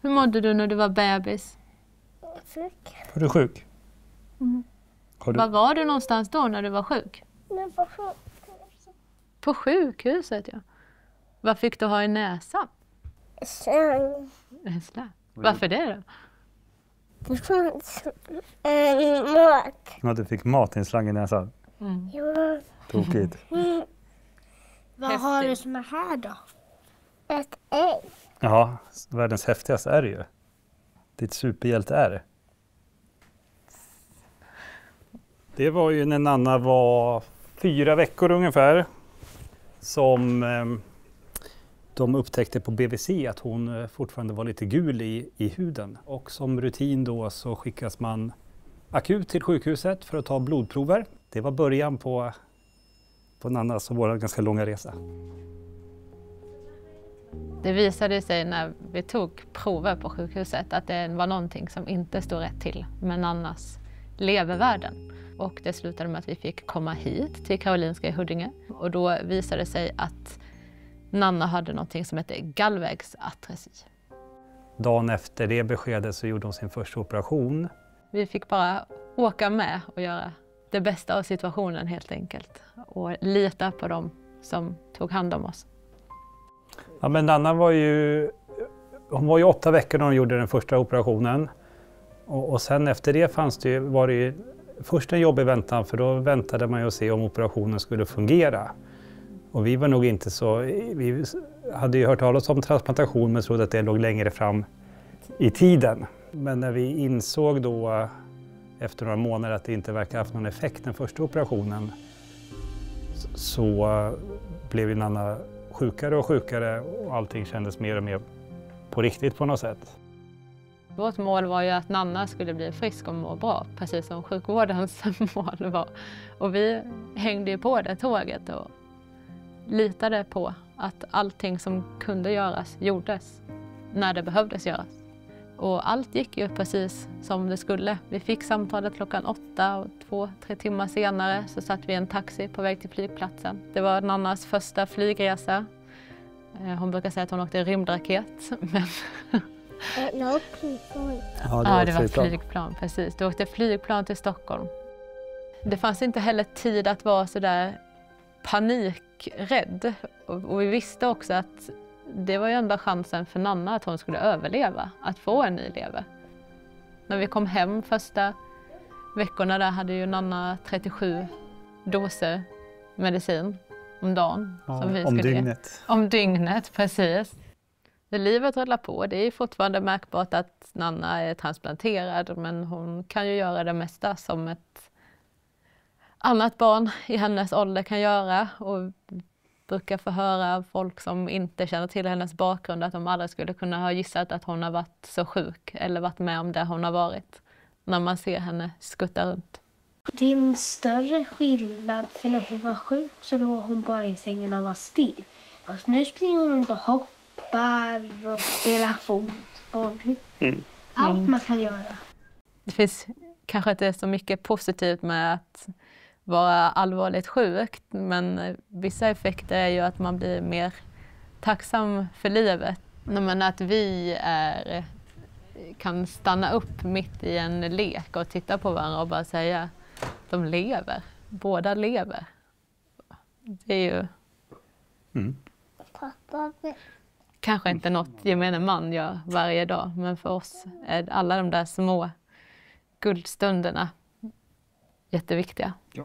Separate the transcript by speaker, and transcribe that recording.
Speaker 1: Hur mådde du när du var bebis?
Speaker 2: Sjuk.
Speaker 3: Var du sjuk?
Speaker 1: Mm.
Speaker 3: Har du...
Speaker 1: Var var du någonstans då när du var sjuk?
Speaker 2: Men på sjukhuset.
Speaker 1: På sjukhuset, ja. Vad fick du ha i näsan?
Speaker 2: Sen.
Speaker 1: En släp. Varför det då?
Speaker 2: Det fanns mat.
Speaker 3: Ja, du fick mat i en slang i näsan.
Speaker 2: Ja.
Speaker 3: Tokigt.
Speaker 2: Vad har du som är här då? Ett ägg.
Speaker 3: Ja, världens häftigaste är det ju. Ditt superhjälte är det. Det var ju när Nanna var 4 veckor ungefär som de upptäckte på BVC att hon fortfarande var lite gul i huden. Och som rutin då så skickas man akut till sjukhuset för att ta blodprover. Det var början på Nannas och vår ganska långa resa.
Speaker 1: Det visade sig när vi tog prover på sjukhuset att det var någonting som inte stod rätt till med Nannas levervärden. Och det slutade med att vi fick komma hit till Karolinska i Huddinge. Och då visade det sig att Nanna hade någonting som heter gallvägsatresi.
Speaker 3: Dagen efter det beskedet så gjorde hon sin första operation.
Speaker 1: Vi fick bara åka med och göra det bästa av situationen helt enkelt. Och lita på dem som tog hand om oss.
Speaker 3: Ja, men Nanna var ju 8 veckor när hon gjorde den första operationen. Och sen efter det var det ju först en jobbig väntan, för då väntade man ju att se om operationen skulle fungera. Och vi var nog inte så, vi hade ju hört talas om transplantation men trodde att det låg längre fram i tiden. Men när vi insåg då efter några månader att det inte verkar haft någon effekt den första operationen, så blev ju Nanna sjukare och sjukare och allting kändes mer och mer på riktigt på något sätt.
Speaker 1: Vårt mål var ju att Nanna skulle bli frisk och må bra, precis som sjukvårdens mål var. Och vi hängde ju på det tåget och litade på att allting som kunde göras gjordes när det behövdes göras. Och allt gick ju precis som det skulle. Vi fick samtalet klockan 8 och 2-3 timmar senare så satt vi i en taxi på väg till flygplatsen. Det var Nannas första flygresa. Hon brukar säga att hon åkte rymdraket, men...
Speaker 2: Ja, flygplan.
Speaker 1: Ja, det var flygplan, precis. Du åkte flygplan till Stockholm. Det fanns inte heller tid att vara så där panikrädd. Och vi visste också att det var ju enda chansen för Nanna att hon skulle överleva, att få en ny lever. När vi kom hem första veckorna där hade ju Nanna 37 doser medicin om dagen.
Speaker 3: Ja,
Speaker 1: som vi
Speaker 3: om
Speaker 1: skulle
Speaker 3: dygnet.
Speaker 1: Om dygnet, precis. Det livet rullar på. Det är fortfarande märkbart att Nanna är transplanterad, men hon kan ju göra det mesta som ett annat barn i hennes ålder kan göra. Och brukar få höra av folk som inte känner till hennes bakgrund att de aldrig skulle kunna ha gissat att hon har varit så sjuk eller varit med om det hon har varit när man ser henne skutta runt.
Speaker 2: Det är en större skillnad, för när hon var sjuk så låg hon bara i sängen och var still. Och nu springer hon runt och hoppar och spelar fotboll. Allt man kan göra.
Speaker 1: Det finns kanske inte så mycket positivt med att vara allvarligt sjuk, men vissa effekter är ju att man blir mer tacksam för livet. Men att vi kan stanna upp mitt i en lek och titta på varandra och bara säga de lever, båda lever. Det är ju
Speaker 2: Pappa.
Speaker 1: kanske inte något gemene man gör varje dag, men för oss är alla de där små guldstunderna jätteviktiga.
Speaker 3: Ja.